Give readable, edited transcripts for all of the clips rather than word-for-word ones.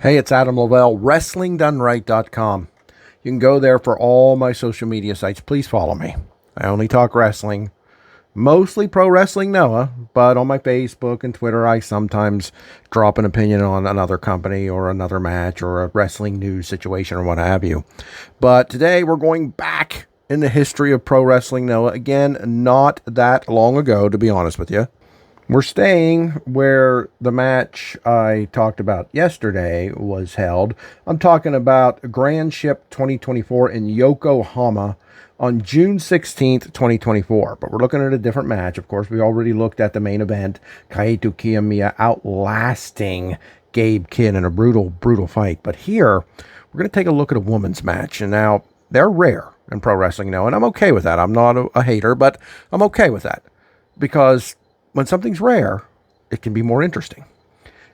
Hey, it's Adam Lavelle, WrestlingDoneRight.com. You can go there for all my social media sites. Please follow me. I only talk wrestling, mostly pro wrestling Noah, but on my Facebook and Twitter, I sometimes drop an opinion on another company or another match or a wrestling news situation or what have you. But today we're going back in the history of pro wrestling Noah. Again, not that long ago, to be honest with you. We're staying where the match I talked about yesterday was held. I'm talking about Grand Ship 2024 in Yokohama on June 16th, 2024. But we're looking at a different match. Of course, we already looked at the main event, Kaito Kiyomiya outlasting Gabe Kidd in a brutal fight. But here, we're going to take a look at a women's match. And now, they're rare in pro wrestling now, and I'm okay with that. I'm not a hater, but I'm okay with that. Because when something's rare, it can be more interesting.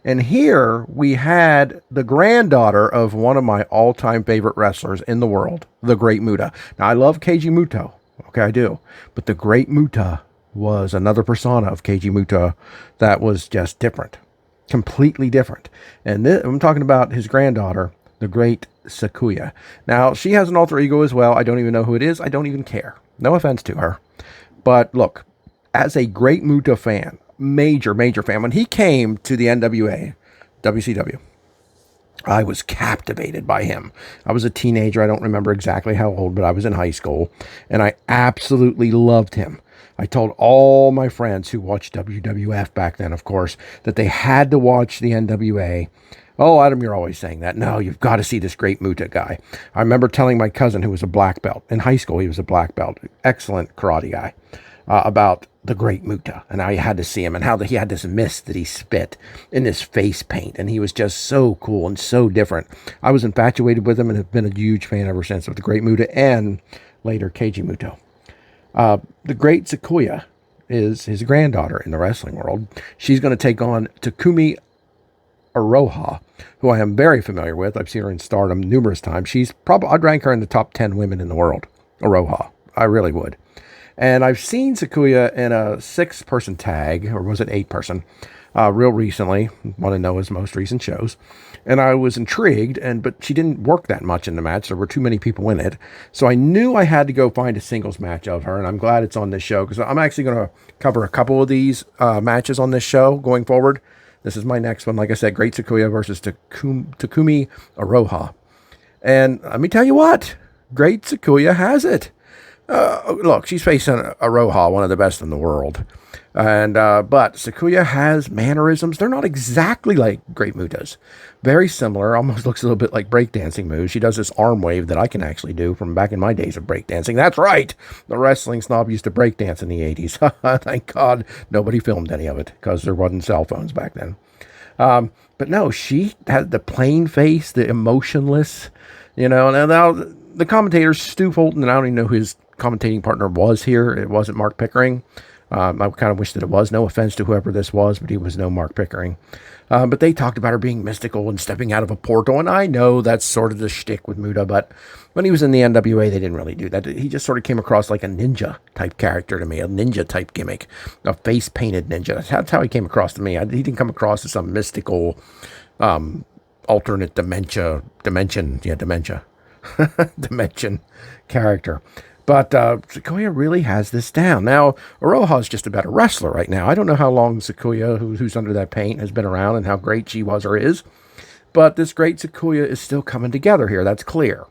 And here we had the granddaughter of one of my all-time favorite wrestlers in the world, the Great Muta. Now, I love Keiji Muto. Okay, I do. But the Great Muta was another persona of Keiji Muto that was just different. Completely different. And I'm talking about his granddaughter, the Great Sakuya. Now, she has an alter ego as well. I don't even know who it is. I don't even care. No offense to her. But look, as a Great Muta fan, major fan, when he came to the NWA, WCW, I was captivated by him. I was a teenager. I don't remember exactly how old, but I was in high school, and I absolutely loved him. I told all my friends who watched WWF back then, of course, that they had to watch the NWA. Oh, Adam, you're always saying that. No, you've got to see this Great Muta guy. I remember telling my cousin, who was a black belt. In high school, he was a black belt. Excellent karate guy. About the Great Muta, and I had to see him, and how he had this mist that he spit in his face paint, and he was just so cool and so different. I was infatuated with him and have been a huge fan ever since of the Great Muta and later Keiji Muto. The Great Sakuya is his granddaughter in the wrestling world. She's going to take on Takumi Iroha, who I am very familiar with. I've seen her in Stardom numerous times. I'd rank her in the top 10 women in the world. Iroha, I really would. And I've seen Sakuya in a 6-person tag, or was it 8-person, real recently, one of Noah's most recent shows. And I was intrigued, but she didn't work that much in the match. There were too many people in it. So I knew I had to go find a singles match of her, and I'm glad it's on this show, because I'm actually going to cover a couple of these matches on this show going forward. This is my next one. Like I said, Great Sakuya versus Takumi Iroha. And let me tell you what, Great Sakuya has it. Look, she's facing Iroha, one of the best in the world. And but Sakuya has mannerisms. They're not exactly like Great Muta's. Very similar. Almost looks a little bit like breakdancing moves. She does this arm wave that I can actually do from back in my days of breakdancing. That's right. The wrestling snob used to breakdance in the 80s. Thank God nobody filmed any of it, because there wasn't cell phones back then. But no, she had the plain face, the emotionless, now the commentator, Stu Fulton, and I don't even know who his commentating partner was here. It wasn't Mark Pickering. I kind of wish that it was. No offense to whoever this was, but he was no Mark Pickering. But they talked about her being mystical and stepping out of a portal, and I know that's sort of the shtick with Muta, but when he was in the NWA, they didn't really do that. He just sort of came across like a ninja-type character to me, a ninja-type gimmick, a face-painted ninja. That's how he came across to me. He didn't come across as some mystical, alternate dimension character. But Sakuya really has this down. Now, Iroha is just about a wrestler right now. I don't know how long Sakuya, who's under that paint, has been around and how great she was or is. But this Great Sakuya is still coming together here. That's clear.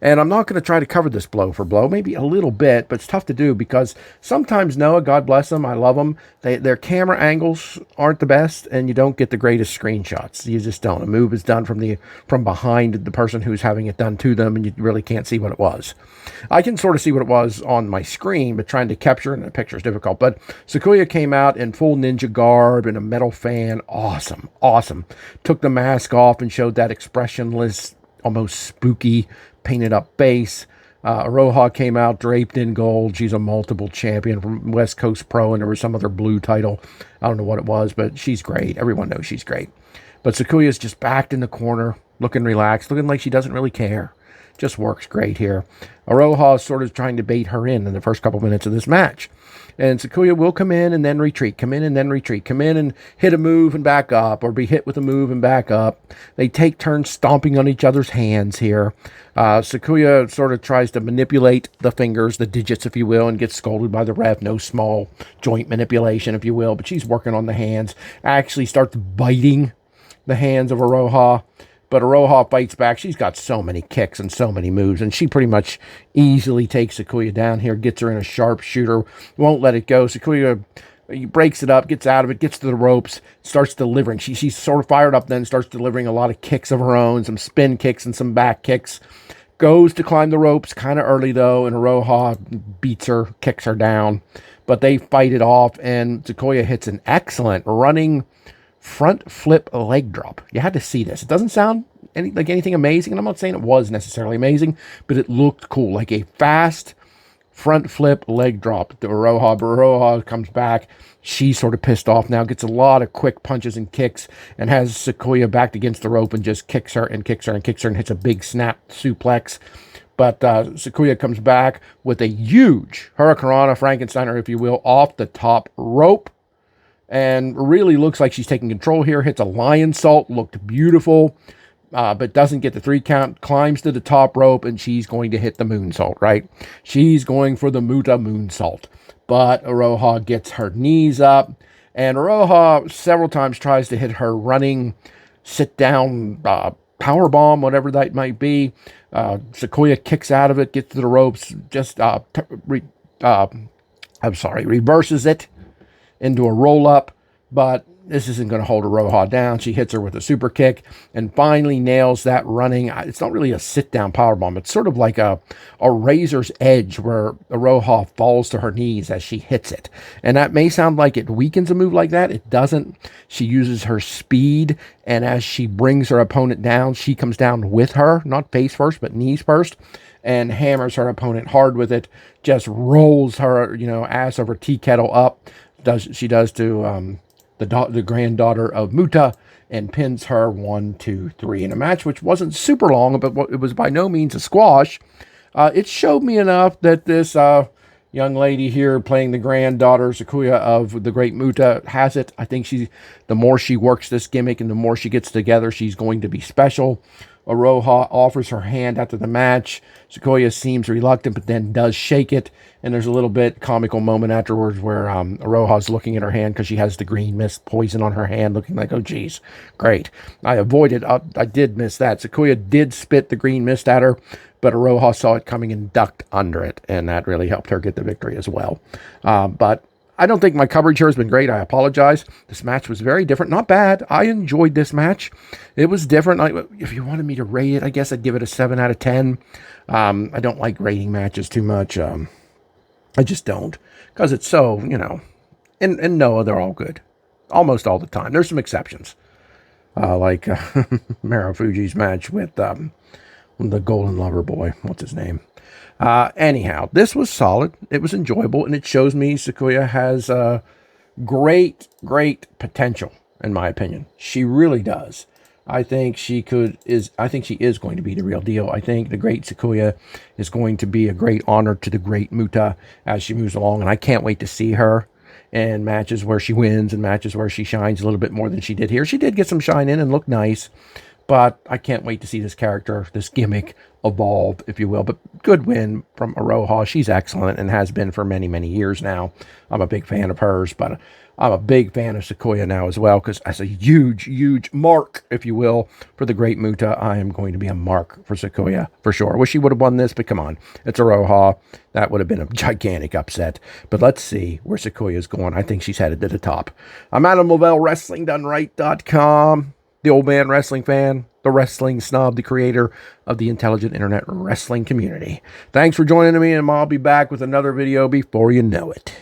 And I'm not going to try to cover this blow for blow, maybe a little bit, but it's tough to do because sometimes Noah, God bless them, I love them, their camera angles aren't the best, and you don't get the greatest screenshots. You just don't. A move is done from behind the person who's having it done to them, and you really can't see what it was. I can sort of see what it was on my screen, but trying to capture in the picture is difficult. But Sakuya came out in full ninja garb and a metal fan. Awesome. Took the mask off and showed that expressionless, almost spooky, painted up face. Iroha came out draped in gold. She's a multiple champion from West Coast Pro, and there was some other blue title. I don't know what it was, but she's great. Everyone knows she's great. But Sakuya's just backed in the corner, looking relaxed, looking like she doesn't really care. just works great here. Iroha is sort of trying to bait her in the first couple minutes of this match. And Sakuya will come in and then retreat, come in and then retreat, come in and hit a move and back up, or be hit with a move and back up. They take turns stomping on each other's hands here. Sakuya sort of tries to manipulate the fingers, the digits, if you will, and gets scolded by the ref. No small joint manipulation, if you will, but she's working on the hands. Actually starts biting the hands of Iroha. But Iroha fights back. She's got so many kicks and so many moves, and she pretty much easily takes Sakuya down here, gets her in a sharpshooter, won't let it go. Sakuya breaks it up, gets out of it, gets to the ropes, starts delivering. She's sort of fired up then, starts delivering a lot of kicks of her own, some spin kicks and some back kicks. Goes to climb the ropes kind of early, though, and Iroha beats her, kicks her down. But they fight it off, and Sakuya hits an excellent running front flip leg drop. You had to see this. It doesn't sound like anything amazing, and I'm not saying it was necessarily amazing, but it looked cool, like a fast front flip leg drop to Iroha. But Iroha comes back. She's sort of pissed off now, gets a lot of quick punches and kicks, and has Sakuya backed against the rope and just kicks her and kicks her and kicks her and hits a big snap suplex. But Sakuya comes back with a huge Hurricanrana Frankensteiner, if you will, off the top rope. And really looks like she's taking control here. Hits a lion salt. Looked beautiful. But doesn't get the 3 count. Climbs to the top rope. And she's going to hit the moonsault, right? She's going for the Muta moonsault. But Iroha gets her knees up. And Iroha several times tries to hit her running sit-down power bomb, whatever that might be. Sakuya kicks out of it. Gets to the ropes. Just, reverses it into a roll-up, but this isn't going to hold Iroha down. She hits her with a super kick and finally nails that running. It's not really a sit-down powerbomb. It's sort of like a razor's edge where Iroha falls to her knees as she hits it. And that may sound like it weakens a move like that. It doesn't. She uses her speed, and as she brings her opponent down, she comes down with her, not face first, but knees first, and hammers her opponent hard with it, just rolls her, ass over tea kettle up. She does to the granddaughter of Muta, and pins her 1, 2, 3 in a match, which wasn't super long, but it was by no means a squash. It showed me enough that this young lady here playing the granddaughter Sakuya of the great Muta has it. I think the more she works this gimmick and the more she gets together, she's going to be special. Iroha offers her hand after the match. Sakuya seems reluctant, but then does shake it. And there's a little bit comical moment afterwards where Iroha's looking at her hand because she has the green mist poison on her hand, looking like, oh, geez, great. I avoided. I did miss that. Sakuya did spit the green mist at her, but Iroha saw it coming and ducked under it, and that really helped her get the victory as well. But I don't think my coverage here has been great. I apologize. This match was very different. Not bad. I enjoyed this match. It was different. If you wanted me to rate it, I guess I'd give it a 7 out of 10. I don't like rating matches too much. I just don't. Because it's so, in Noah, they're all good. Almost all the time. There's some exceptions. Like Marufuji's match with the Golden Lover boy. What's his name? Anyhow, this was solid. It was enjoyable, and it shows me Sakuya has great potential, in my opinion. She really does. I think she is going to be the real deal. I think the great Sakuya is going to be a great honor to the great Muta as she moves along, and I can't wait to see her in matches where she wins and matches where she shines a little bit more than she did here. She did get some shine in and look nice, but I can't wait to see this character, this gimmick, evolve, if you will. But good win from Iroha. She's excellent and has been for many, many years now. I'm a big fan of hers, but I'm a big fan of Sakuya now as well, because as a huge mark, if you will, for the great Muta, I am going to be a mark for Sakuya for sure. I wish he would have won this, but come on. It's Iroha. That would have been a gigantic upset. But let's see where Sakuya is going. I think she's headed to the top. I'm Adam Lavelle, WrestlingDoneRight.com. The old man wrestling fan, the wrestling snob, the creator of the intelligent internet wrestling community. Thanks for joining me, and I'll be back with another video before you know it.